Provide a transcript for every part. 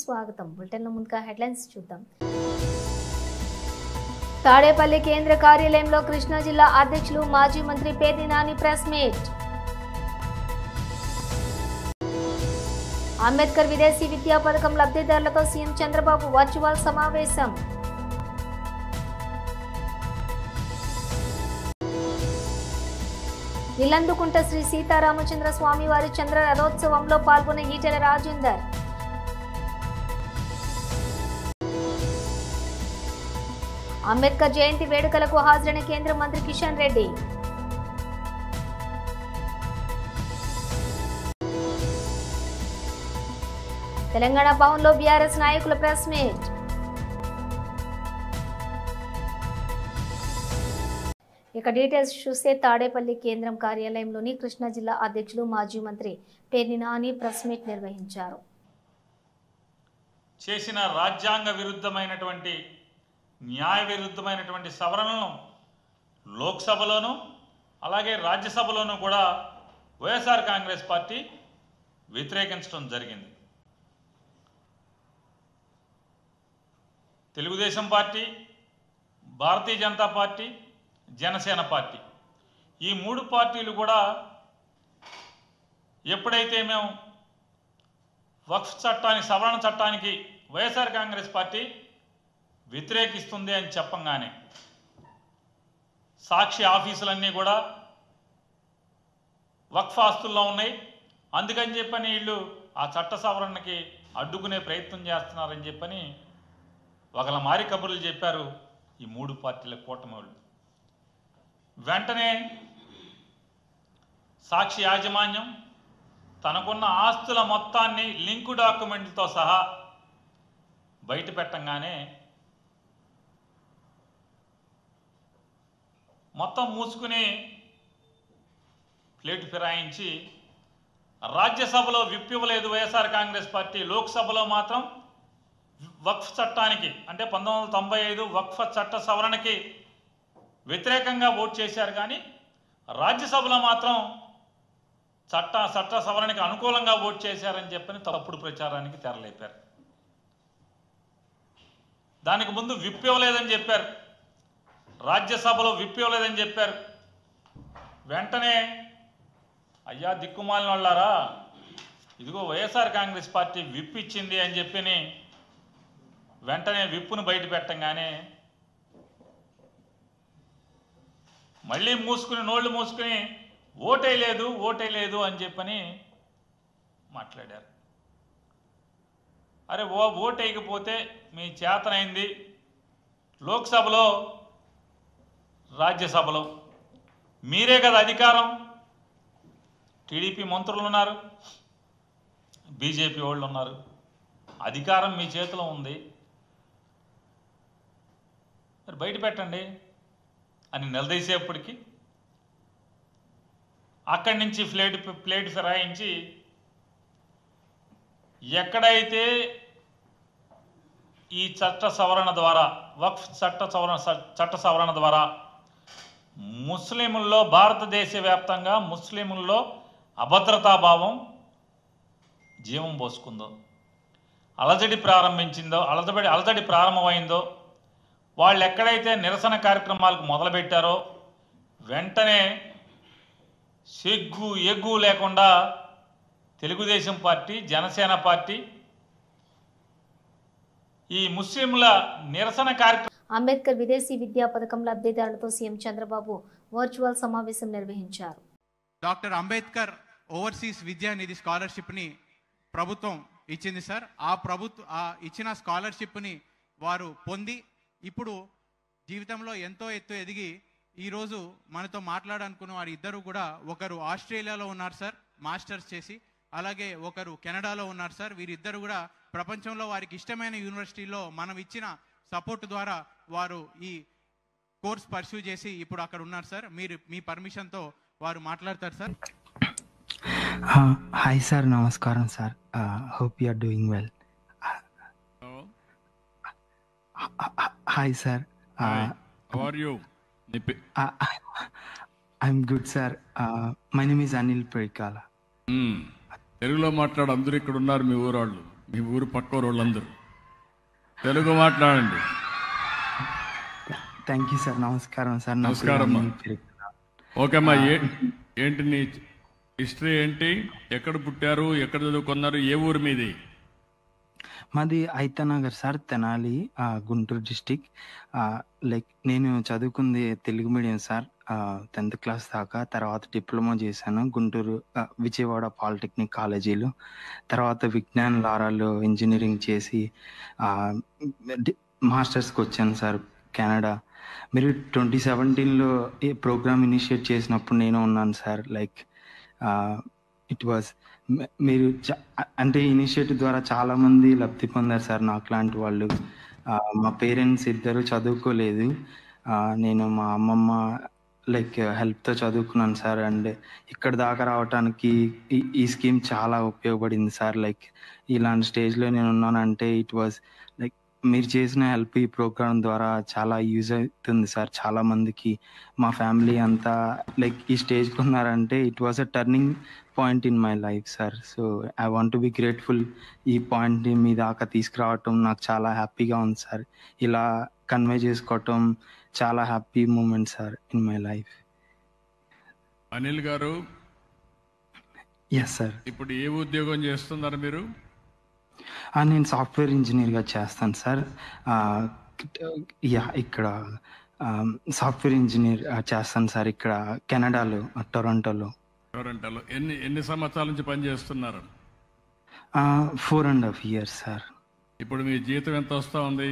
స్వాగతం. బులెటిన్లో ముందుగా హెడ్లైన్స్ చూద్దాం. తాడేపల్లి కేంద్ర కార్యాలయంలో కృష్ణా జిల్లా అధ్యక్షులు మాజీ మంత్రి పేర్ని నాని ప్రెస్ మీట్. అంబేద్కర్ విదేశీ విద్యా పథకం లబ్ధిదారులతో సీఎం చంద్రబాబు వర్చువల్ సమావేశం. ఇల్లందుకుంట శ్రీ సీతారామచంద్ర స్వామివారి చంద్ర రథోత్సవంలో పాల్గొన్న ఈటెల రాజేందర్. అంబేద్కర్ జయంతి వేడుకలకు హాజరైన కేంద్ర మంత్రి కిషన్ రెడ్డి. తెలంగాణ భవన్లో బీఆర్ఎస్ నాయకుల ప్రెస్ మీట్. ఇక డీటెయిల్స్ చూస్తే తాడేపల్లి కేంద్రం కార్యాలయంలోని కృష్ణా జిల్లా అధ్యక్షులు మాజీ మంత్రి పేర్ని నాని ప్రెస్ మీట్ నిర్వహించారు. చేసిన రాజ్యాంగ విరుద్ధమైనటువంటి న్యాయ విరుద్ధమైనటువంటి సవరణలను లోక్సభలోనూ అలాగే రాజ్యసభలోనూ కూడా వైఎస్ఆర్ కాంగ్రెస్ పార్టీ వ్యతిరేకించడం జరిగింది. Telugu Desam party, Bharatiya Janata party, Janasena party ఈ మూడు పార్టీలు కూడా ఎప్పుడైతే మేము వక్ఫ్ చట్టానికి సవరణ చట్టానికి వైఎస్ఆర్ కాంగ్రెస్ పార్టీ వ్యతిరేకిస్తుంది అని చెప్పంగానే సాక్షి ఆఫీసులన్నీ కూడా వక్ఫ్ ఆస్తుల్లో ఉన్నాయి, అందుకని చెప్పని వీళ్ళు ఆ చట్ట సవరణకి అడ్డుకునే ప్రయత్నం చేస్తున్నారని చెప్పని ఒకళ్ళ మారి కబుర్లు చెప్పారు ఈ మూడు పార్టీల కూటమి వాళ్ళు. వెంటనే సాక్షి యాజమాన్యం తనకున్న ఆస్తుల మొత్తాన్ని లింకు డాక్యుమెంట్లతో సహా బయట పెట్టంగానే మొత్తం మూసుకుని ప్లేటు ఫిరాయించి రాజ్యసభలో విప్ ఇవ్వలేదు వైఎస్ఆర్ కాంగ్రెస్ పార్టీ, లోక్సభలో మాత్రం వక్ఫ్ చట్టానికి అంటే 1995 వక్ఫ్ చట్ట సవరణకి వ్యతిరేకంగా ఓటు చేశారు. కానీ రాజ్యసభలో మాత్రం చట్ట సవరణకి అనుకూలంగా ఓటు చేశారని చెప్పని తప్పుడు ప్రచారానికి తెరలేపారు. దానికి ముందు విప్ ఇవ్వలేదని చెప్పారు, రాజ్యసభలో విప్ ఇవ్వలేదని చెప్పారు. వెంటనే అయ్యా దిక్కుమాలిన వాళ్ళారా, ఇదిగో వైఎస్ఆర్ కాంగ్రెస్ పార్టీ విప్ ఇచ్చింది అని చెప్పని వెంటనే విప్పును బయట పెట్టంగానే మళ్ళీ నోళ్ళు మూసుకుని ఓటే లేదు అని చెప్పని మాట్లాడారు. అరే ఓటు వేయకపోతే మీ చేతనైంది లోక్సభలో రాజ్యసభలో మీరే కదా అధికారం, టీడీపీ మంత్రులు ఉన్నారు, బీజేపీ వాళ్ళు ఉన్నారు, అధికారం మీ చేతిలో ఉంది, మరి బయట పెట్టండి అని నిలదీసేపటికి అక్కడి నుంచి ప్లేట్ ఫిరాయించి ఎక్కడైతే ఈ చట్ట సవరణ ద్వారా వక్ఫ్ చట్ట సవరణ ద్వారా ముస్లింల్లో భారతదేశ వ్యాప్తంగా ముస్లింల్లో అభద్రతాభావం జీవం పోసుకుందో, అలజడి ప్రారంభమైందో, వాళ్ళు ఎక్కడైతే నిరసన కార్యక్రమాలకు మొదలుపెట్టారో వెంటనే ఎగ్గు లేకుండా తెలుగుదేశం పార్టీ, జనసేన పార్టీ ఈ ముస్లింల నిరసన కార్యక్రమం. అంబేద్కర్ విదేశీ విద్యా పథకం లబ్ధిదారులతో సీఎం చంద్రబాబు వర్చువల్ సమావేశం నిర్వహించారు. డాక్టర్ అంబేద్కర్ ఓవర్సీస్ విద్యా నిధి స్కాలర్షిప్ని ప్రభుత్వం ఇచ్చింది సార్. ఆ ఇచ్చిన స్కాలర్షిప్ని వారు పొంది ఇప్పుడు జీవితంలో ఎంతో ఎత్తు ఎదిగి ఈరోజు మనతో మాట్లాడాలనుకున్న వారి ఇద్దరు కూడా, ఒకరు ఆస్ట్రేలియాలో ఉన్నారు సార్ మాస్టర్స్ చేసి, అలాగే ఒకరు కెనడాలో ఉన్నారు సార్. వీరిద్దరు కూడా ప్రపంచంలో వారికి ఇష్టమైన యూనివర్సిటీలో మనం ఇచ్చిన సపోర్ట్ ద్వారా వారు ఈ కోర్స్ పర్స్యూ చేసి ఇప్పుడు అక్కడ ఉన్నారు సార్. మీ పర్మిషన్తో వారు మాట్లాడతారు సార్. హాయ్ సార్, నమస్కారం sir. Hope you are doing well. Hi sir. How are you? I'm good sir. My name is Anil Perikala. తెలుగులో మాట్లాడు, అందరూ ఇక్కడ ఉన్నారు మీ ఊరాళ్ళు. మీ ఊరు పక్క వాళ్ళందరూ తెలుగు మాట్లాడండి. Thank you sir. నమస్కారం సార్. నా నమస్కారం పేరు అమ్మా. అనిల్ పెరుగు. ఓకే అమ్మా, ఏంటి నీ హిస్టరీ ఏంటి? ఎక్కడ పుట్టారు, ఎక్కడ చదువుకున్నారు, ఏ ఊరు మీది? మాది Aitanagar sir, Tenali, Guntur district. Like నేను చదువుకుంది Telugu medium sir, 10th class దాకా. తర్వాత డిప్లొమా చేశాను గుంటూరు విజయవాడ పాలిటెక్నిక్ కాలేజీలో. తర్వాత విజ్ఞాన్ లారాలో ఇంజనీరింగ్ చేసి మాస్టర్స్కి వచ్చాను సార్ కెనడా. మీరు 2017లో ఈ ప్రోగ్రామ్ ఇనిషియేట్ చేసినప్పుడు నేను ఉన్నాను సార్. లైక్ ఇట్ వాజ్ మీరు అంటే ఇనిషియేటివ్ ద్వారా చాలామంది లబ్ధి పొందారు సార్ నాకు లాంటి వాళ్ళు. మా పేరెంట్స్ ఇద్దరు చదువుకోలేదు, నేను మా అమ్మమ్మ లైక్ హెల్ప్తో చదువుకున్నాను సార్. అండ్ ఇక్కడ దాకా రావడానికి ఈ స్కీమ్ చాలా ఉపయోగపడింది సార్. లైక్ ఇలాంటి స్టేజ్లో నేను ఉన్నానంటే ఇట్ వాజ్ లైక్ మీరు చేసిన హెల్ప్ ఈ ప్రోగ్రామ్ ద్వారా చాలా యూజ్ అవుతుంది సార్ చాలా మందికి. మా ఫ్యామిలీ అంతా లైక్ ఈ స్టేజ్కి ఉన్నారంటే it was a turning point in my life sir. So I want to be grateful. ఈ పాయింట్ని మీ దాకా తీసుకురావటం నాకు చాలా హ్యాపీగా ఉంది సార్. ఇలా కన్వే చేసుకోవటం చాలా happy moment sir in my life. Anil గారు, ఎస్ సార్. ఇప్పుడు ఏ ఉద్యోగం చేస్తున్నారు మీరు? నేను సాఫ్ట్వేర్ ఇంజనీర్గా చేస్తాను సార్. ఇక్కడ సాఫ్ట్వేర్ ఇంజనీర్ చేస్తాను సార్ ఇక్కడ కెనడాలో, టొరంటోలో. టొరంటోలో ఎన్ని సంవత్సరాల నుంచి పనిచేస్తున్నారు? 4.5 years సార్. ఇప్పుడు మీ జీతం ఎంత వస్తూ ఉంది?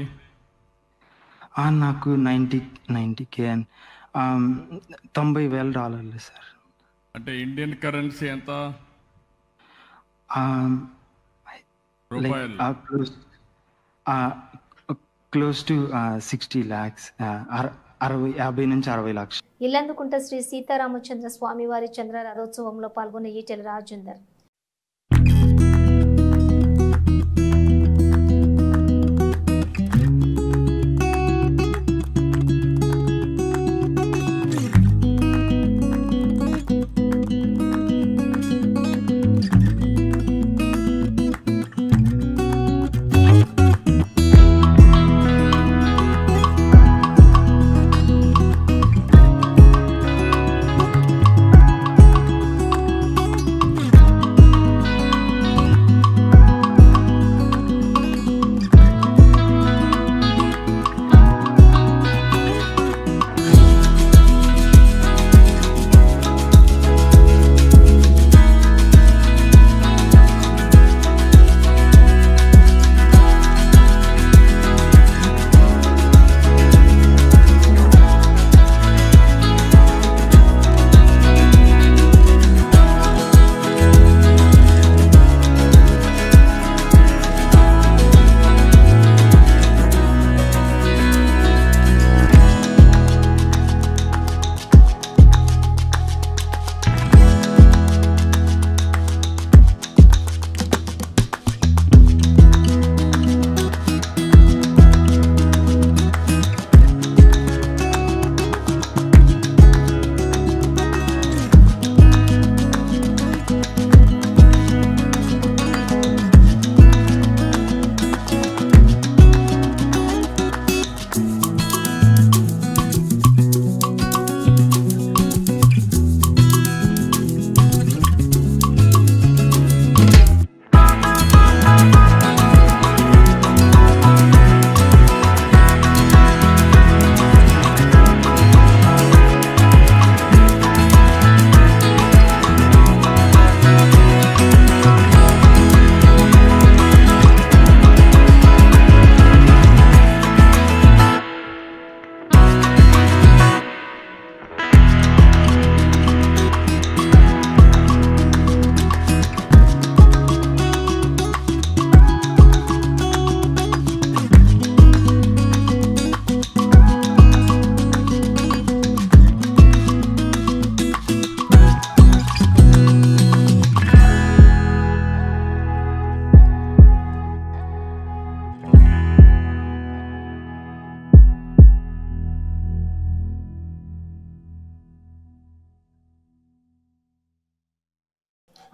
నాకు 90K and $90,000 సార్. అంటే ఇండియన్ కరెన్సీ ఎంత? రూపాయలు క్లోజ్ టు 60 lakhs, 50 నుంచి 60 లక్షలు. ఇల్లందుకుంట శ్రీ సీతారామచంద్ర స్వామివారి చంద్ర రథోత్సవంలో పాల్గొన్న ఈటెల రాజేందర్.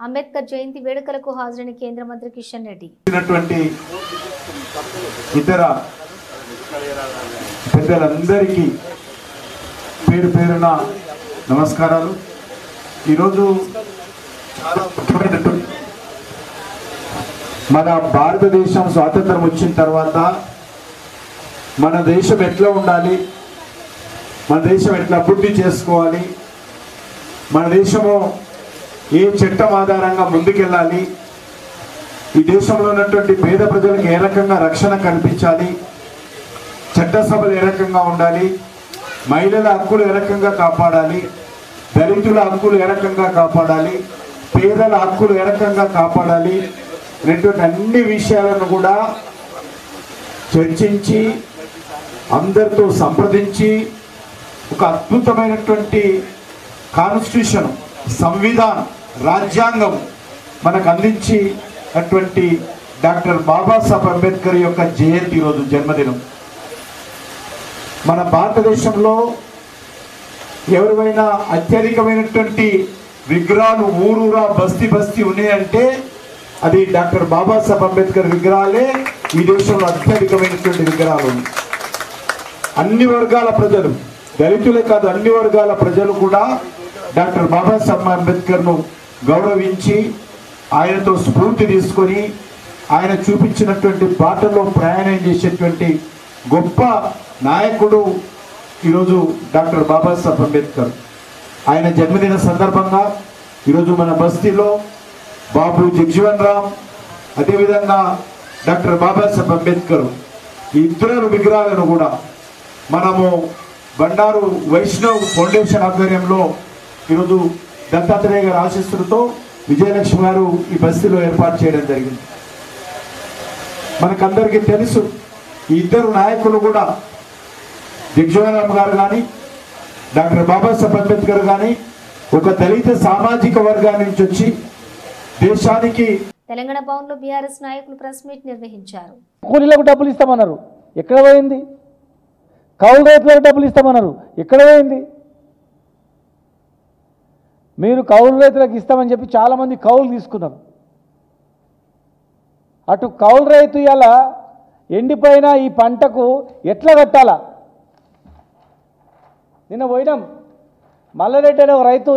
అంబేద్కర్ జయంతి వేడుకలకు హాజరైన కేంద్ర మంత్రి కిషన్ రెడ్డి. ఇతర పెద్దలందరికీ పేరు పేరున నమస్కారాలు. ఈరోజు చాలా ముఖ్యమైనటువంటి మన భారతదేశం స్వాతంత్రం వచ్చిన తర్వాత మన దేశం ఎట్లా ఉండాలి, మన దేశం ఎట్లా అభివృద్ధి చేసుకోవాలి, మన దేశము ఏ చట్టం ఆధారంగా ముందుకెళ్ళాలి, ఈ దేశంలో ఉన్నటువంటి పేద ప్రజలకు ఏ రకంగా రక్షణ కల్పించాలి, చట్టసభలు ఏ రకంగా ఉండాలి, మహిళల హక్కులు ఏ రకంగా కాపాడాలి, దళితుల హక్కులు ఏ రకంగా కాపాడాలి, పేదల హక్కులు ఏ రకంగా కాపాడాలి అనేటువంటి అన్ని విషయాలను కూడా చర్చించి అందరితో సంప్రదించి ఒక అద్భుతమైనటువంటి కాన్స్టిట్యూషన్, సంవిధానం, రాజ్యాంగం మనకు అందించినటువంటి డాక్టర్ బాబాసాహెబ్ అంబేద్కర్ యొక్క జయంతి రోజు జన్మదినం. మన భారతదేశంలో ఎవరివైనా అత్యధికమైనటువంటి విగ్రహాలు ఊరూరా బస్తీ బస్తీ ఉన్నాయంటే అది డాక్టర్ బాబాసాహెబ్ అంబేద్కర్ విగ్రహాలే ఈ దేశంలో అత్యధికమైనటువంటి విగ్రహాలు ఉన్నాయి. అన్ని వర్గాల ప్రజలు, దళితులే కాదు అన్ని వర్గాల ప్రజలు కూడా డాక్టర్ బాబాసాహెబ్ అంబేద్కర్ను గౌరవించి ఆయనతో స్ఫూర్తి తీసుకొని ఆయన చూపించినటువంటి బాటలో ప్రయాణం చేసేటువంటి గొప్ప నాయకుడు ఈరోజు డాక్టర్ బాబాసాహెబ్ అంబేద్కర్. ఆయన జన్మదిన సందర్భంగా ఈరోజు మన బస్తీలో బాబు జగ్జీవన్ రామ్, అదేవిధంగా డాక్టర్ బాబాసాహెబ్ అంబేద్కర్ ఈ ఇద్దరు విగ్రహాలను కూడా మనము బండారు వైష్ణవ్ ఫౌండేషన్ ఆధ్వర్యంలో ఈరోజు దత్తాత్రేయ గారి ఆశీస్సులతో విజయలక్ష్మి గారు ఈ బస్తీలో ఏర్పాటు చేయడం జరిగింది. మనకందరికీ తెలుసు ఈ ఇద్దరు నాయకులు కూడా జగ్జీవన్ రామ్ గారు కానీ డాక్టర్ బాబాసాహెబ్ అంబేద్కర్ కానీ ఒక దళిత సామాజిక వర్గాన్ని నుంచి వచ్చి దేశానికి. తెలంగాణ భవన్లో బీఆర్ఎస్ నాయకులు ప్రెస్ మీట్ నిర్వహించారు. కూలీలకు డబ్బులు ఇస్తామన్నారు, ఎక్కడ పోయింది? కౌలు రైతులకు డబ్బులు ఇస్తామన్నారు, ఎక్కడ పోయింది? మీరు కౌలు రైతులకు ఇస్తామని చెప్పి చాలామంది కౌలు తీసుకున్నారు. అటు కౌలు రైతు ఇలా ఎండిపోయిన ఈ పంటకు ఎట్లా కట్టాలా? నిన్న పోయినాం, మల్లారెడ్డి అనే ఒక రైతు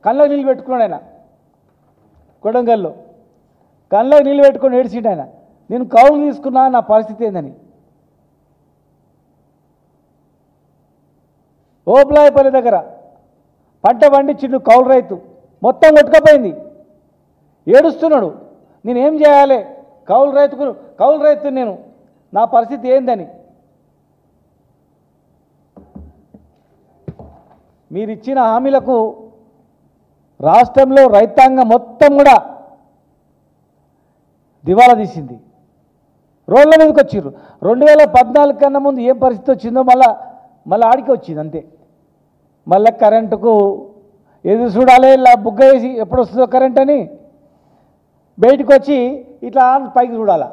కళ్ళకు నీళ్ళు పెట్టుకున్నాడు. ఆయన కొడంగల్లో కళ్ళకు నీళ్ళు పెట్టుకొని ఏడ్చిండు. ఆయన నేను కౌలు తీసుకున్నా, నా పరిస్థితి ఏందని. ఓపులాయపల్లి దగ్గర పంట పండించిండు కౌలు రైతు, మొత్తం కొట్టుకపోయింది, ఏడుస్తున్నాడు. నేనేం చేయాలి? కౌలు రైతు నేను, నా పరిస్థితి ఏందని. మీరు ఇచ్చిన హామీలకు రాష్ట్రంలో రైతాంగం మొత్తం కూడా దివాలా తీసింది, రోడ్ల మీదకి వచ్చిర్రు. 2014 కన్నా ముందు ఏం పరిస్థితి వచ్చిందో మళ్ళీ ఆడికి వచ్చింది అంతే. మళ్ళీ కరెంటుకు ఎదురు చూడాలి, ఇలా బుగ్గ వేసి ఎప్పుడు వస్తుందో కరెంట్ అని బయటకు వచ్చి ఇట్లా పైకి చూడాలా,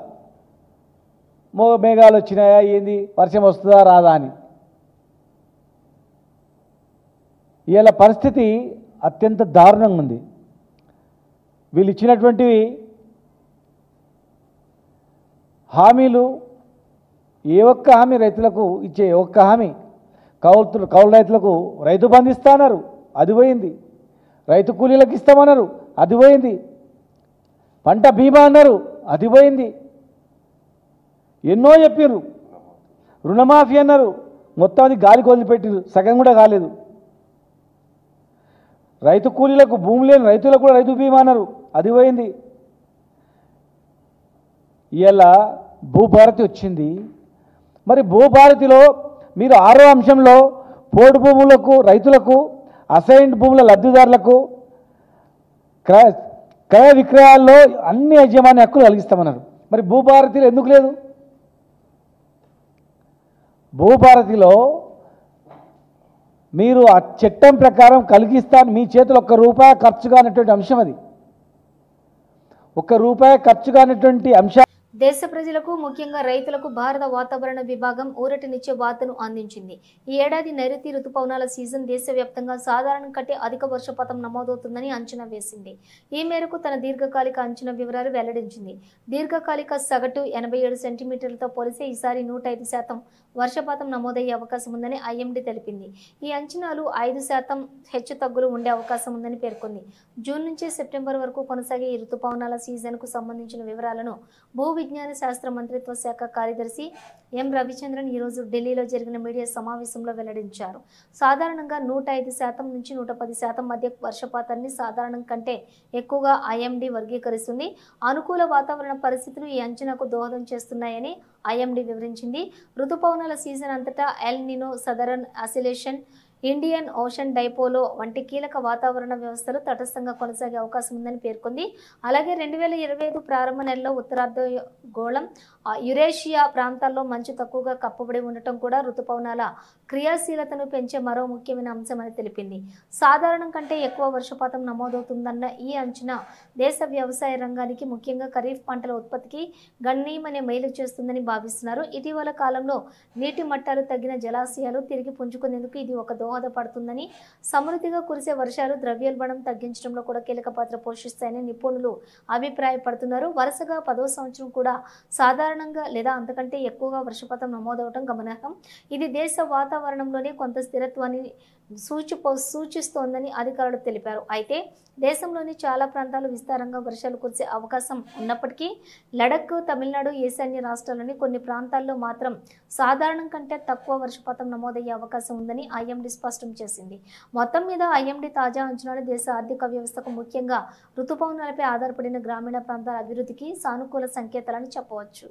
మేఘాలు వచ్చినాయా ఏంది, వర్షం వస్తుందా రాదా అని. ఇలా పరిస్థితి అత్యంత దారుణంగా ఉంది. వీళ్ళు ఇచ్చినటువంటివి హామీలు, ఏ ఒక్క హామీ రైతులకు ఇచ్చే ఒక్క హామీ, కౌలు రైతులకు రైతు బంధు ఇస్తాన్నారు, అది పోయింది. రైతు కూలీలకు ఇస్తామన్నారు, అది పోయింది. పంట బీమా అన్నారు, అది పోయింది. ఎన్నో చెప్పారు. రుణమాఫీ అన్నారు, మొత్తం అది గాలికి వదిలిపెట్టారు, సగం కూడా కాలేదు. రైతు కూలీలకు, భూమి లేని రైతులకు కూడా రైతు బీమా అన్నారు, అది పోయింది. ఇలా భూభారతి వచ్చింది. మరి భూభారతిలో మీరు 6వ అంశంలో పోడు భూములకు, రైతులకు, అసైన్డ్ భూముల లబ్ధిదారులకు క్రయ విక్రయాల్లో అన్ని యజమాని హక్కులు కలిగిస్తామన్నారు. మరి భూభారతిలో ఎందుకు లేదు? భూభారతిలో మీరు ఆ చట్టం ప్రకారం కలిగిస్తాను, మీ చేతులు ₹1 ఖర్చు కానటువంటి అంశం, అది ₹1 ఖర్చు కానటువంటి అంశం. దేశ ప్రజలకు ముఖ్యంగా రైతులకు భారత వాతావరణ విభాగం ఊరటనిచ్చే వార్తను అందించింది. ఈ ఏడాది నైరుతి రుతుపవనాల సీజన్ దేశవ్యాప్తంగా సాధారణం కంటే అధిక వర్షపాతం నమోదవుతుందని అంచనా వేసింది. ఈ మేరకు తన దీర్ఘకాలిక అంచనా వివరాలు వెల్లడించింది. దీర్ఘకాలిక సగటు 87 సెంటీమీటర్లతో పోలిస్తే ఈసారి 105% వర్షపాతం నమోదయ్యే అవకాశం ఉందని ఐఎండీ తెలిపింది. ఈ అంచనాలు 5% హెచ్చుతగ్గులు ఉండే అవకాశం ఉందని పేర్కొంది. జూన్ నుంచి సెప్టెంబర్ వరకు కొనసాగే ఈ రుతుపవనాల సీజన్కు సంబంధించిన వివరాలను భూ విజ్ఞాన శాస్త్ర మంత్రిత్వ శాఖ కార్యదర్శి ఎం రవిచంద్రన్ ఈరోజు ఢిల్లీలో జరిగిన మీడియా సమావేశంలో వెల్లడించారు. సాధారణంగా 105% నుంచి 110% మధ్య వర్షపాతాన్ని సాధారణం కంటే ఎక్కువగా ఐఎండీ వర్గీకరిస్తుంది. అనుకూల వాతావరణ పరిస్థితులు ఈ అంచనాకు దోహదం చేస్తున్నాయని ఐఎండీ వివరించింది. రుతుపవనాల సీజన్ అంతటా El Nino, southern oscillation, Indian ocean డైపోలో వంటి కీలక వాతావరణ వ్యవస్థలు తటస్థంగా కొనసాగే అవకాశం ఉందని పేర్కొంది. అలాగే 2025 ప్రారంభ నెలలో ఉత్తరార్ధగోళం, యురేషియా ప్రాంతాల్లో మంచు తక్కువగా కప్పబడి ఉండటం కూడా రుతుపవనాల క్రియాశీలతను పెంచే మరో ముఖ్యమైన అంశమని తెలిపింది. సాధారణం కంటే ఎక్కువ వర్షపాతం నమోదవుతుందన్న ఈ అంచనా దేశ వ్యవసాయ రంగానికి, ముఖ్యంగా ఖరీఫ్ పంటల ఉత్పత్తికి గణనీయమైన మేలు చేస్తుందని భావిస్తున్నారు. ఇటీవల కాలంలో నీటి మట్టాలు తగ్గిన జలాశయాలు తిరిగి పుంజుకునేందుకు ఇది ఒక దోహదపడుతుందని, సమృద్ధిగా కురిసే వర్షాలు ద్రవ్యోల్బణం తగ్గించడంలో కూడా కీలక పాత్ర పోషిస్తాయని నిపుణులు అభిప్రాయపడుతున్నారు. వరుసగా 10వ సంవత్సరం కూడా సాధారణంగా లేదా అంతకంటే ఎక్కువగా వర్షపాతం నమోదవడం గమనార్హం. ఇది దేశ వాతావరణంలోనే కొంత స్థిరత్వాన్ని సూచిస్తోందని అధికారులు తెలిపారు. అయితే దేశంలోని చాలా ప్రాంతాలు విస్తారంగా వర్షాలు కురిసే అవకాశం ఉన్నప్పటికీ లడఖ్, తమిళనాడు, ఈశాన్య రాష్ట్రాల్లోని కొన్ని ప్రాంతాల్లో మాత్రం సాధారణం కంటే తక్కువ వర్షపాతం నమోదయ్యే అవకాశం ఉందని ఐఎండీ స్పష్టం చేసింది. మొత్తం మీద ఐఎండీ తాజా అంచనాలు దేశ ఆర్థిక వ్యవస్థకు, ముఖ్యంగా రుతుపవనాలపై ఆధారపడిన గ్రామీణ ప్రాంతాల అభివృద్ధికి సానుకూల సంకేతాలని చెప్పవచ్చు.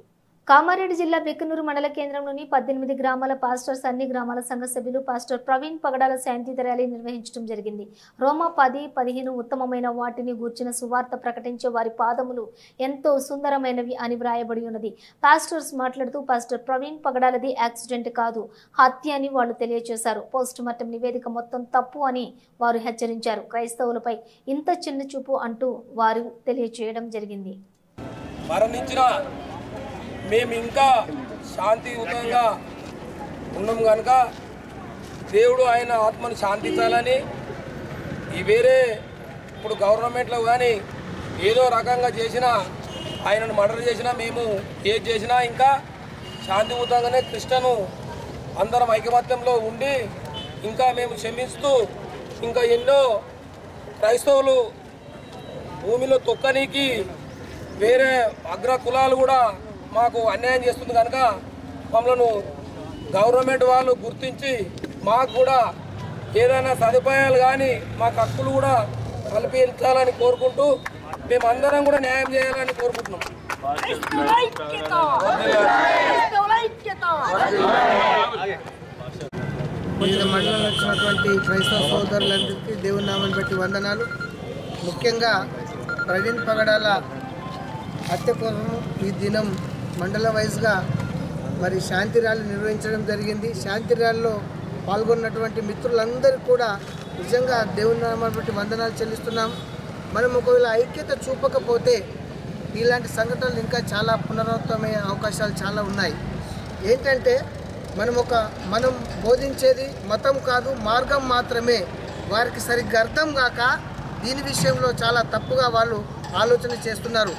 కామారెడ్డి జిల్లా బిక్కనూరు మండల కేంద్రంలోని 18 గ్రామాల పాస్టర్స్, అన్ని గ్రామాల సంఘ సభ్యులు పాస్టర్ ప్రవీణ్ పగడాల శాంతియుత ర్యాలీ నిర్వహించడం జరిగింది. రోమా 10:15 ఉత్తమమైన వాటిని గూర్చిన సువార్త ప్రకటించే వారి పాదములు ఎంతో సుందరమైనవి అని వ్రాయబడి ఉన్నది. పాస్టర్స్ మాట్లాడుతూ పాస్టర్ ప్రవీణ్ పగడాలది యాక్సిడెంట్ కాదు, హత్య అని వాళ్ళు తెలియజేశారు. పోస్ట్ మార్టం నివేదిక మొత్తం తప్పు అని వారు హెచ్చరించారు. క్రైస్తవులపై ఇంత చిన్న చూపు అంటూ వారు తెలియజేయడం జరిగింది. మేము ఇంకా శాంతియుతంగా ఉన్నాం కనుక దేవుడు ఆయన ఆత్మను శాంతించాలని, ఈ వేరే ఇప్పుడు గవర్నమెంట్లో కానీ ఏదో రకంగా చేసినా, ఆయనను మర్డర్ చేసినా, మేము ఏది చేసినా ఇంకా శాంతియుతంగానే క్రిస్టియను అందరం ఐకమత్యంలో ఉండి ఇంకా మేము క్షమిస్తూ, ఇంకా ఎన్నో క్రైస్తవులు భూమిలో తొక్కనీకి వేరే అగ్ర కులాలు కూడా మాకు అన్యాయం చేస్తుంది కనుక మమ్మల్ని గవర్నమెంట్ వాళ్ళు గుర్తించి మాకు కూడా ఏదైనా సదుపాయాలు కానీ మాకు హక్కులు కూడా కల్పించాలని కోరుకుంటూ మేమందరం కూడా న్యాయం చేయాలని కోరుకుంటున్నాం. వివిధ మండలాలు వచ్చినటువంటి క్రైస్తవ సోదరులందరికీ దేవుని నామాన్ని బట్టి వందనాలు. ముఖ్యంగా ప్రవీణ్ పగడాల హత్య కోసం ఈ దినం మండల వైజ్గా మరి శాంతి ర్యాలీ నిర్వహించడం జరిగింది. శాంతి ర్యాలీలో పాల్గొన్నటువంటి మిత్రులందరికీ కూడా నిజంగా దేవుని నామాన్ని బట్టి వందనాలు చెల్లిస్తున్నాం. మనం ఒకవేళ ఐక్యత చూపకపోతే ఇలాంటి సంఘటనలు ఇంకా చాలా పునరావృతమయ్యే అవకాశాలు చాలా ఉన్నాయి. ఏంటంటే మనం బోధించేది మతం కాదు, మార్గం మాత్రమే. వారికి సరిగ్గా అర్థం కాక దీని విషయంలో చాలా తప్పుగా వాళ్ళు ఆలోచన చేస్తున్నారు.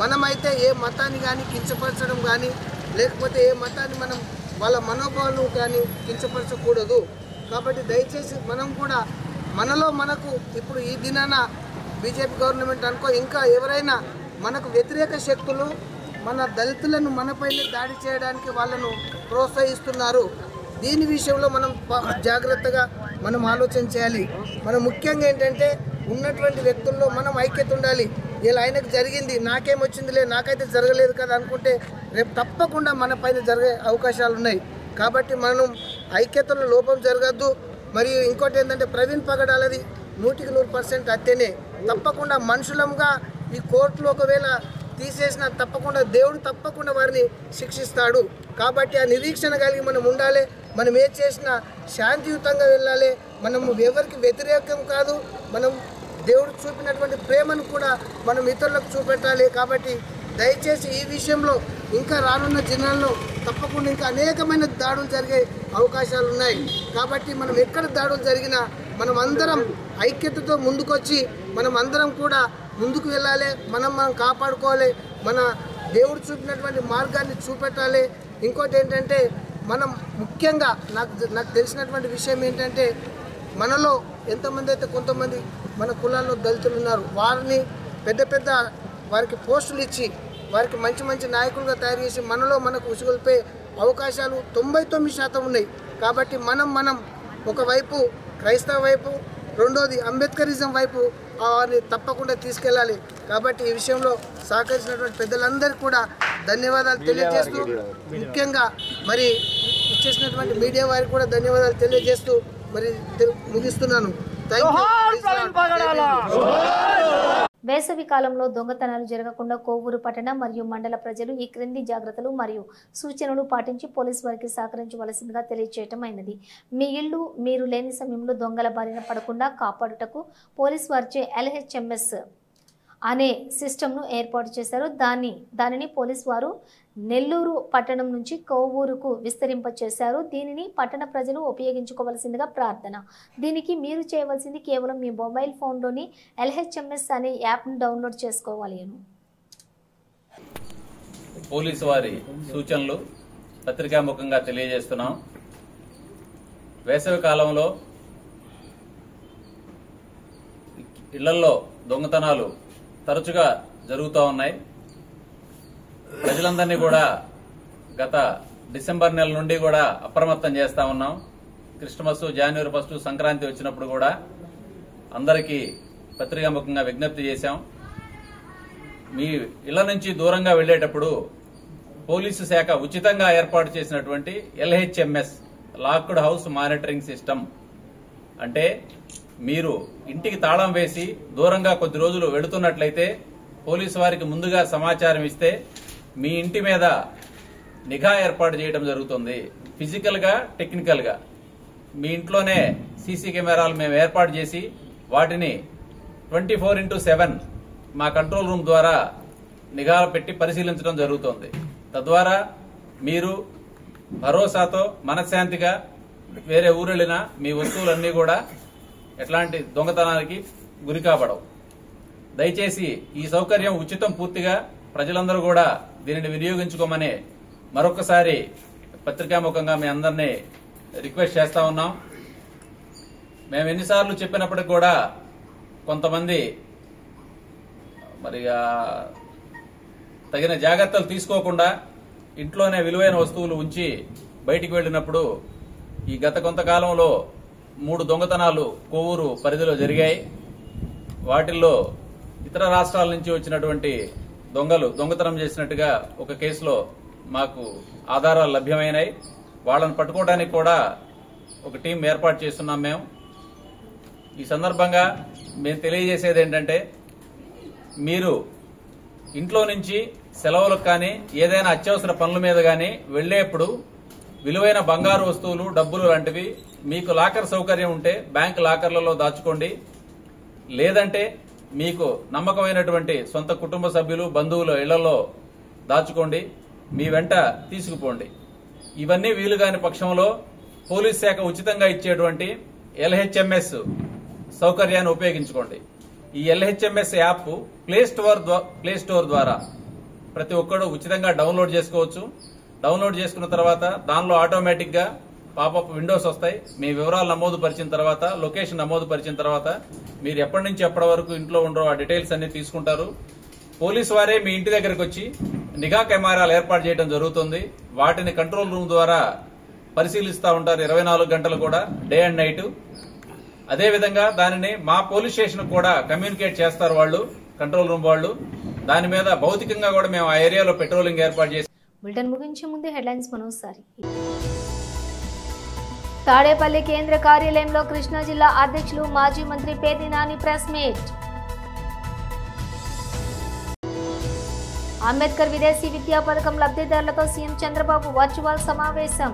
మనమైతే ఏ మతాన్ని కానీ కించపరచడం కానీ, లేకపోతే ఏ మతాన్ని మనం వాళ్ళ మనోభావాలను కానీ కించపరచకూడదు. కాబట్టి దయచేసి మనం కూడా మనకు ఇప్పుడు ఈ దినాన బీజేపీ గవర్నమెంట్ అనుకో, ఇంకా ఎవరైనా మనకు వ్యతిరేక శక్తులు మన దళితులను మనపైనే దాడి చేయడానికి వాళ్ళను ప్రోత్సహిస్తున్నారు. దీని విషయంలో మనం జాగ్రత్తగా మనం ఆలోచన చేయాలి. మనం ముఖ్యంగా ఏంటంటే ఉన్నటువంటి వ్యక్తుల్లో మనం ఐక్యత ఉండాలి. ఇలా ఆయనకు జరిగింది, నాకేమొచ్చిందిలే, నాకైతే జరగలేదు కదా అనుకుంటే రేపు తప్పకుండా మన పైన జరిగే అవకాశాలు ఉన్నాయి. కాబట్టి మనం ఐక్యతలో లోపం జరగద్దు. మరియు ఇంకోటి ఏంటంటే ప్రవీణ్ పగడాలది 100% హత్యనే. తప్పకుండా మనుషులంగా ఈ కోర్టులో ఒకవేళ తీసేసిన తప్పకుండా దేవుడు తప్పకుండా వారిని శిక్షిస్తాడు. కాబట్టి ఆ నిరీక్షణ కలిగి మనం ఉండాలి. మనం ఏ చేసినా శాంతియుతంగా వెళ్ళాలి. మనం ఎవరికి వ్యతిరేకం కాదు, మనం దేవుడు చూపినటువంటి ప్రేమను కూడా మనం ఇతరులకు చూపెట్టాలి. కాబట్టి దయచేసి ఈ విషయంలో ఇంకా రానున్న దినాల్లో తప్పకుండా ఇంకా అనేకమైన దాడులు జరిగే అవకాశాలు ఉన్నాయి. కాబట్టి మనం ఎక్కడ దాడులు జరిగినా మనం అందరం ఐక్యతతో ముందుకొచ్చి మనం అందరం కూడా ముందుకు వెళ్ళాలి. మనం కాపాడుకోవాలి. మన దేవుడు చూపినటువంటి మార్గాన్ని చూపెట్టాలి. ఇంకోటి ఏంటంటే మనం ముఖ్యంగా నాకు తెలిసినటువంటి విషయం ఏంటంటే మనలో ఎంతమంది అయితే కొంతమంది మన కులాల్లో దళితులు ఉన్నారు, వారిని పెద్ద వారికి పోస్టులు ఇచ్చి వారికి మంచి నాయకులుగా తయారు చేసి మనలో మనకు ఉసుగొల్పే అవకాశాలు 99% ఉన్నాయి. కాబట్టి మనం ఒకవైపు క్రైస్తవ వైపు, రెండోది అంబేద్కరిజం వైపు వారిని తప్పకుండా తీసుకెళ్ళాలి. కాబట్టి ఈ విషయంలో సహకరించినటువంటి పెద్దలందరికీ కూడా ధన్యవాదాలు తెలియజేస్తూ, ముఖ్యంగా మరి ఇచ్చేసినటువంటి మీడియా వారికి కూడా ధన్యవాదాలు తెలియజేస్తూ మరి ముగిస్తున్నాను. వేసవి కాలంలో దొంగతనాలు జరగకుండా కోవూరు పట్టణ మరియు మండల ప్రజలు ఈ క్రింది జాగ్రత్తలు మరియు సూచనలు పాటించి పోలీసు వారికి సహకరించవలసిందిగా తెలియజేయటం అయినది. మీ ఇల్లు మీరు లేని సమయంలో దొంగల బారిన పడకుండా కాపాడుటకు పోలీసు వారిచే LHMS అనే సిస్టమ్ను ఏర్పాటు చేశారు. దానిని పోలీసు వారు నెల్లూరు పట్టణం నుంచి కోవూరుకు విస్తరింపచేశారు. దీనిని పట్టణ ప్రజలు ఉపయోగించుకోవాల్సిందిగా ప్రార్థన. దీనికి మీరు చేయవలసింది కేవలం మీ మొబైల్ ఫోన్లోని LHMS అనే యాప్ను డౌన్లోడ్ చేసుకోవాలి. పోలీసు వారి సూచనలు పత్రికాముఖంగా తెలియజేస్తున్నాం. వేసవి కాలంలో ఇళ్లలో దొంగతనాలు తరచుగా జరుగుతూ ఉన్నాయి. ప్రజలందరినీ కూడా గత డిసెంబర్ నెల నుండి కూడా అప్రమత్తం చేస్తా ఉన్నాం. క్రిస్మస్, జనవరి 1 సంక్రాంతి వచ్చినప్పుడు కూడా అందరికీ పత్రికాముఖంగా విజ్ఞప్తి చేశాం. మీ ఇళ్ల నుంచి దూరంగా వెళ్లేటప్పుడు పోలీసు శాఖ ఉచితంగా ఏర్పాటు చేసినటువంటి LHMS locked house monitoring system అంటే మీరు ఇంటికి తాళం వేసి దూరంగా కొద్ది రోజులు వెళుతున్నట్లయితే పోలీసు వారికి ముందుగా సమాచారం ఇస్తే మీ ఇంటి మీద నిఘా ఏర్పాటు చేయడం జరుగుతుంది. ఫిజికల్ గా, టెక్నికల్ గా మీ ఇంట్లోనే సీసీ కెమెరాలు మేము ఏర్పాటు చేసి వాటిని 24/7 మా కంట్రోల్ రూమ్ ద్వారా నిఘా పెట్టి పరిశీలించడం జరుగుతుంది. తద్వారా మీరు భరోసాతో మనశ్శాంతిగా వేరే ఊరెళ్ళినా మీ వస్తువులన్నీ కూడా ఎట్లాంటి దొంగతనానికి గురి కాబడవు. దయచేసి ఈ సౌకర్యం ఉచితం, పూర్తిగా ప్రజలందరూ కూడా దీనిని వినియోగించుకోమని మరొకసారి పత్రికాముఖంగా మీ అందరినీ రిక్వెస్ట్ చేస్తా ఉన్నాం. మేము ఎన్నిసార్లు చెప్పినప్పటికి కూడా కొంతమంది మరి తగిన జాగ్రత్తలు తీసుకోకుండా ఇంట్లోనే విలువైన వస్తువులు ఉంచి బయటికి వెళ్లినప్పుడు ఈ గత కొంతకాలంలో 3 దొంగతనాలు కోవూరు పరిధిలో జరిగాయి. వాటిల్లో ఇతర రాష్ట్రాల నుంచి వచ్చినటువంటి దొంగలు దొంగతనం చేసినట్టుగా ఒక కేసులో మాకు ఆధారాలు లభ్యమైనాయి. వాళ్ళని పట్టుకోవడానికి కూడా ఒక టీం ఏర్పాటు చేస్తున్నాం మేము. ఈ సందర్భంగా మేము తెలియజేసేది ఏంటంటే మీరు ఇంట్లో నుంచి సెలవులకు కానీ ఏదైనా అత్యవసర పనుల మీద కానీ వెళ్లేప్పుడు విలువైన బంగారు వస్తువులు, డబ్బులు లాంటివి మీకు లాకర్ సౌకర్యం ఉంటే బ్యాంక్ లాకర్లలో దాచుకోండి. లేదంటే మీకు నమ్మకమైనటువంటి సొంత కుటుంబ సభ్యులు, బంధువుల ఇళ్లలో దాచుకోండి. మీ వెంట తీసుకుపోండి. ఇవన్నీ వీలు కాని పక్షంలో పోలీస్ శాఖ ఉచితంగా ఇచ్చేటువంటి LHMS సౌకర్యాన్ని ఉపయోగించుకోండి. ఈ LHMS యాప్ ప్లే స్టోర్ ద్వారా ప్రతి ఒక్కరు ఉచితంగా డౌన్లోడ్ చేసుకోవచ్చు. డౌన్లోడ్ చేసుకున్న తర్వాత దానిలో ఆటోమేటిక్ గా పాపప్ విండోస్ వస్తాయి. మీ వివరాలు నమోదు పరిచిన తర్వాత, లొకేషన్ నమోదు పరిచిన తర్వాత మీరు ఎప్పటి నుంచి ఎప్పటి వరకు ఇంట్లో ఉండరో ఆ డీటెయిల్స్ అన్ని తీసుకుంటారు. పోలీసు వారే మీ ఇంటి దగ్గరకు వచ్చి నిఘా కెమెరాలు ఏర్పాటు చేయడం జరుగుతుంది. వాటిని కంట్రోల్ రూమ్ ద్వారా పరిశీలిస్తూ ఉంటారు 24 గంటలు కూడా, డే అండ్ నైట్. అదేవిధంగా దానిని మా పోలీస్ స్టేషన్ కూడా కమ్యూనికేట్ చేస్తారు వాళ్ళు, కంట్రోల్ రూమ్ వాళ్ళు. దాని మీద భౌతికంగా కూడా మేము ఆ ఏరియాలో పెట్రోలింగ్ ఏర్పాటు చేసి. బులెటిన్ ముగించే ముందు హెడ్లైన్స్ మరోసారి. తాడేపల్లి కేంద్ర కార్యాలయంలో కృష్ణా జిల్లా అధ్యక్షులు మాజీ మంత్రి పేర్ని నాని ప్రెస్ మీట్. అంబేద్కర్ విదేశీ విద్యా పథకం లబ్ధిదారులతో సీఎం చంద్రబాబు వర్చువల్ సమావేశం.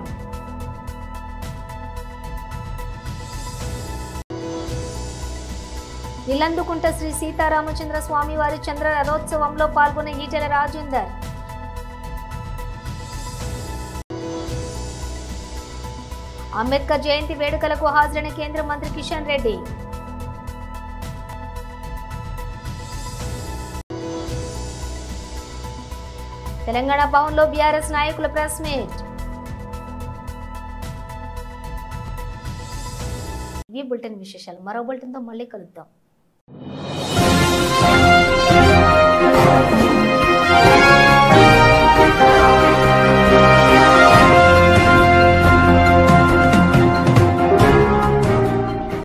ఇల్లందుకుంట శ్రీ సీతారామచంద్ర స్వామి వారి చంద్ర రథోత్సవంలో పాల్గొన్న ఈటెల రాజేందర్. అంబేద్కర్ జయంతి వేడుకలకు హాజరైన కేంద్ర మంత్రి కిషన్ రెడ్డి. తెలంగాణ భవన్లో బీఆర్ఎస్ నాయకుల ప్రెస్ మీట్. ఈ బులెటిన్ విశేషాలు. మరో బులెటిన్తో మళ్ళీ కలుద్దాం.